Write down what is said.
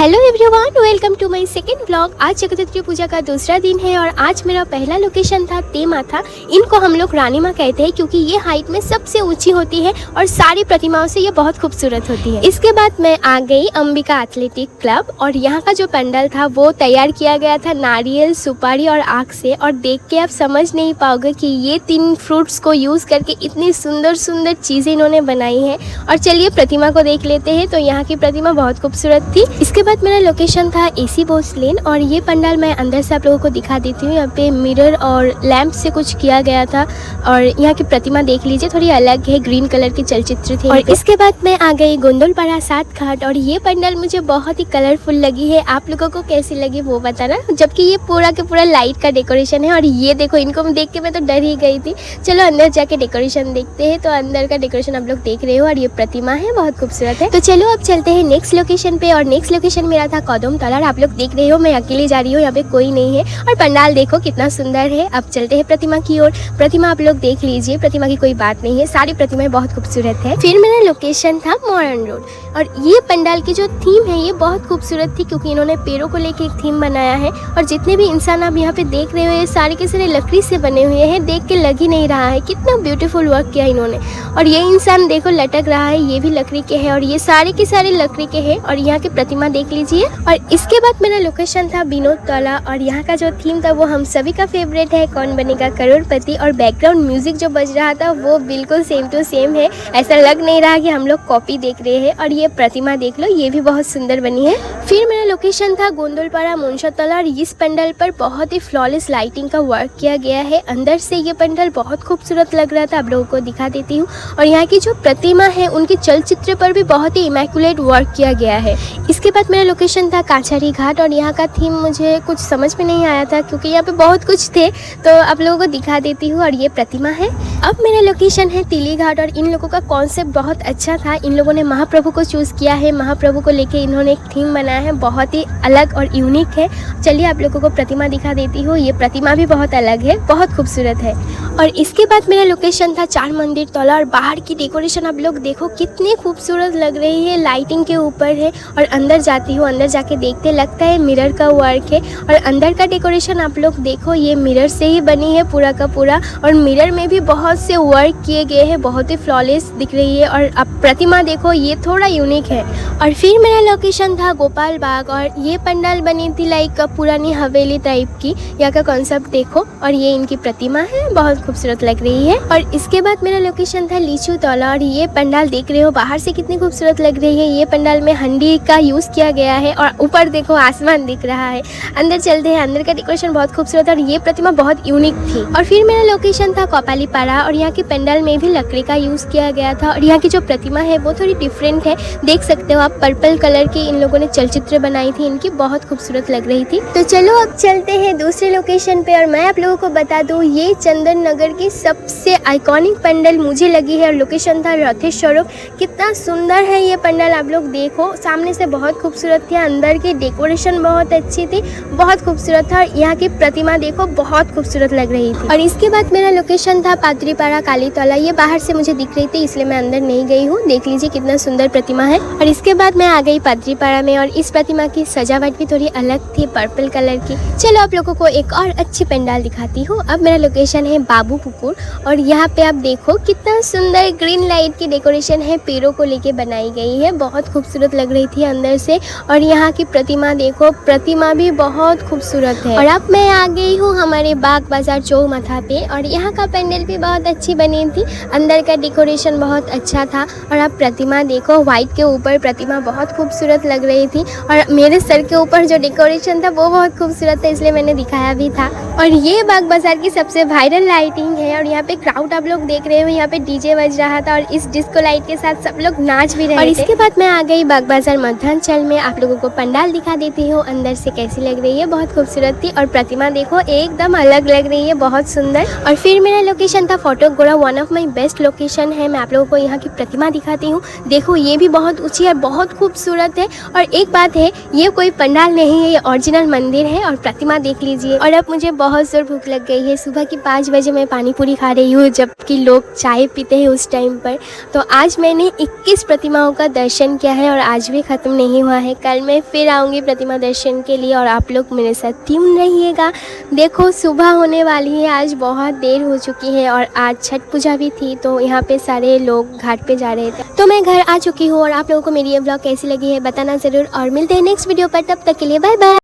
Hello everyone, welcome to my second vlog. आज जगदत्री पूजा का दूसरा दिन है और आज मेरा पहला लोकेशन था तेमाथा। इनको हम लोग रानी माँ कहते हैं क्योंकि ये हाइट में सबसे ऊंची होती है और सारी प्रतिमाओं से ये बहुत खूबसूरत होती है। इसके बाद मैं आ गई अंबिका एथलेटिक क्लब और यहाँ का जो पंडाल था वो तैयार किया गया था नारियल, सुपारी और आग से। और देख के आप समझ नहीं पाओगे कि ये 3 फ्रूट्स को यूज़ करके इतनी सुंदर सुंदर चीज़ें इन्होंने बनाई हैं। और चलिए प्रतिमा को देख लेते हैं। तो यहाँ की प्रतिमा बहुत खूबसूरत थी। इसके बाद मेरा लोकेशन था एसी बोस लेन और ये पंडाल मैं अंदर से आप लोगों को दिखा देती हूँ। यहाँ पे मिरर और लैंप से कुछ किया गया था और यहाँ की प्रतिमा देख लीजिए, थोड़ी अलग है, ग्रीन कलर की चलचित्र थी। और इसके बाद मैं आ गई गोंदलपाड़ा 7 घाट और ये पंडाल मुझे बहुत ही कलरफुल लगी है। आप लोगों को कैसी लगी वो बताना। जबकि ये पूरा के पूरा लाइट का डेकोरेशन है और ये देखो, इनको देख के मैं तो डर ही गई थी। चलो अंदर जाके डेकोरेशन देखते हैं। तो अंदर का डेकोरेशन आप लोग देख रहे हो और ये प्रतिमा है, बहुत खूबसूरत है। तो चलो अब चलते हैं नेक्स्ट लोकेशन पे और नेक्स्ट लोकेशन मेरा था कदम तालाब। आप लोग देख रहे हो मैं अकेली जा रही हूँ, यहाँ पे कोई नहीं है और पंडाल देखो कितना सुंदर है। अब चलते हैं प्रतिमा की ओर। प्रतिमा आप लोग देख लीजिए, प्रतिमा की कोई बात नहीं है, सारी प्रतिमाएं बहुत खूबसूरत है। फिर मेरा लोकेशन था मॉडर्न रोड और ये पंडाल की जो थीम है ये बहुत खूबसूरत थी क्योंकि इन्होंने पेड़ों को लेके एक थीम बनाया है। और जितने भी इंसान आप यहाँ पे देख रहे हो ये सारे के सारे लकड़ी से बने हुए हैं। देख के लग ही नहीं रहा है कितना ब्यूटीफुल वर्क किया इन्होंने। और ये इंसान देखो लटक रहा है, ये भी लकड़ी के है और ये सारे के सारे लकड़ी के है। और यहाँ की प्रतिमा देख लीजिए। और इसके बाद मेरा लोकेशन था विनोद तौला और यहाँ का जो थीम था वो हम सभी का फेवरेट है, कौन बनेगा करोड़पति। और बैकग्राउंड म्यूजिक जो बज रहा था वो बिल्कुल सेम टू सेम है, ऐसा लग नहीं रहा कि हम लोग कॉपी देख रहे हैं। और ये प्रतिमा देख लो, ये भी बहुत सुंदर बनी है। फिर मेरा लोकेशन था गोंदलपाड़ा मुंशातला और इस पंडाल पर बहुत ही फ्लॉलेस लाइटिंग का वर्क किया गया है। अंदर से ये पंडाल बहुत खूबसूरत लग रहा था, आप लोगों को दिखा देती हूँ। और यहाँ की जो प्रतिमा है उनकी चलचित्र पर भी बहुत ही इमैक्युलेट वर्क किया गया है। इसके बाद मेरा लोकेशन था काछारी घाट और यहाँ का थीम मुझे कुछ समझ में नहीं आया था क्योंकि यहाँ पे बहुत कुछ थे, तो आप लोगों को दिखा देती हूँ। और ये प्रतिमा है। अब मेरा लोकेशन है तिली घाट और इन लोगों का कॉन्सेप्ट बहुत अच्छा था। इन लोगों ने महाप्रभु को चूज़ किया है, महाप्रभु को लेके इन्होंने एक थीम बनाया है, बहुत ही अलग और यूनिक है। चलिए आप लोगों को प्रतिमा दिखा देती हूँ। ये प्रतिमा भी बहुत अलग है, बहुत खूबसूरत है। और इसके बाद मेरा लोकेशन था चार मंदिर तौला और बाहर की डेकोरेशन आप लोग देखो कितनी खूबसूरत लग रही है, लाइटिंग के ऊपर है। और अंदर जाती हूँ, अंदर जाके देखते लगता है मिरर का वर्क है। और अंदर का डेकोरेशन आप लोग देखो, ये मिरर से ही बनी है पूरा का पूरा और मिरर में भी बहुत से वर्क किए गए हैं, बहुत ही फ्लॉलेस दिख रही है। और अब प्रतिमा देखो, ये थोड़ा यूनिक है। और फिर मेरा लोकेशन था गोपाल बाग और ये पंडाल बनी थी लाइक पुरानी हवेली टाइप की। यहाँ का कॉन्सेप्ट देखो और ये इनकी प्रतिमा है, बहुत खूबसूरत लग रही है। और इसके बाद मेरा लोकेशन था लीचू तौला और ये पंडाल देख रहे हो बाहर से कितनी खूबसूरत लग रही है। ये पंडाल में हंडी का यूज़ किया गया है और ऊपर देखो आसमान दिख रहा है। अंदर चलते हैं, अंदर का डेकोरेशन बहुत खूबसूरत है और ये प्रतिमा बहुत यूनिक थी। और फिर मेरा लोकेशन था कपालीपाड़ा और यहाँ के पंडाल में भी लकड़ी का यूज़ किया गया था। और यहाँ की जो प्रतिमा है वो थोड़ी डिफरेंट है, देख सकते हो आप, पर्पल कलर की इन लोगों ने चलचित्र बनाई थी, इनकी बहुत खूबसूरत लग रही थी। तो चलो अब चलते हैं दूसरे लोकेशन पे और मैं आप लोगों को बता दूँ ये चंदन नगर की सबसे आइकॉनिक पंडाल मुझे लगी है और लोकेशन था रथेश्वरम। कितना सुंदर है ये पंडाल, आप लोग देखो, सामने से बहुत खूबसूरत थी, अंदर की डेकोरेशन बहुत अच्छी थी, बहुत खूबसूरत था। और यहाँ की प्रतिमा देखो बहुत खूबसूरत लग रही थी। और इसके बाद मेरा लोकेशन था पात्रीपाड़ा कालीतौला। ये बाहर से मुझे दिख रही थी इसलिए मैं अंदर नहीं गई हूँ। देख लीजिए कितना सुंदर प्रतिमा है। और इसके बाद मैं आ गई पात्रीपाड़ा में और इस प्रतिमा की सजावट भी थोड़ी अलग थी, पर्पल कलर की। चलो आप लोगों को एक और अच्छी पंडाल दिखाती हूँ। अब मेरा लोकेशन है बाबू पुकुर और यहाँ पे आप देखो कितना सुंदर ग्रीन लाइट की डेकोरेशन है, पेड़ों को लेके बनाई गई है, बहुत खूबसूरत लग रही थी अंदर से। और यहाँ की प्रतिमा देखो, प्रतिमा भी बहुत खूबसूरत है। और अब मैं आ गई हूँ हमारे बाग बाजार चौमाथा पे और यहाँ का पंडाल भी बहुत अच्छी बनी थी, अंदर का डेकोरेशन बहुत अच्छा था। और अब प्रतिमा देखो, व्हाइट के ऊपर प्रतिमा बहुत खूबसूरत लग रही थी और मेरे सर के ऊपर जो डेकोरेशन था वो बहुत खूबसूरत था, इसलिए मैंने दिखाया भी था। और ये बाग बाजार की सबसे वायरल लाइटिंग है और यहाँ पे क्राउड आप लोग देख रहे हो, यहाँ पे डीजे बज रहा था और इस डिस्को लाइट के साथ सब लोग नाच भी रहे थे। और इसके बाद मैं आ गई बाग बाजार मध्यांचल में, आप लोगों को पंडाल दिखा देती हूँ अंदर से कैसी लग रही है, बहुत खूबसूरत थी। और प्रतिमा देखो एकदम अलग लग रही है, बहुत सुंदर। और फिर मेरा लोकेशन था फोटोगोड़ा, one of my best location है। मैं आप लोगों को यहाँ की प्रतिमा दिखाती हूँ, देखो ये भी बहुत ऊंची है, बहुत खूबसूरत है। और एक बात है, ये कोई पंडाल नहीं है, ये ओरिजिनल मंदिर है। और प्रतिमा देख लीजिए। और अब मुझे बहुत जोर भूख लग गई है, सुबह की 5 बजे मैं पानी पूरी खा रही हूँ जबकि लोग चाय पीते हैं उस टाइम पर। तो आज मैंने 21 प्रतिमाओं का दर्शन किया है और आज भी ख़त्म नहीं हुआ है हैं। कल मैं फिर आऊँगी प्रतिमा दर्शन के लिए और आप लोग मेरे साथ ट्यून रहिएगा। देखो सुबह होने वाली है, आज बहुत देर हो चुकी है और आज छठ पूजा भी थी तो यहाँ पे सारे लोग घाट पे जा रहे थे। तो मैं घर आ चुकी हूँ और आप लोगों को मेरी ये ब्लॉग कैसी लगी है बताना ज़रूर और मिलते हैं नेक्स्ट वीडियो पर। तब तक के लिए बाय बाय।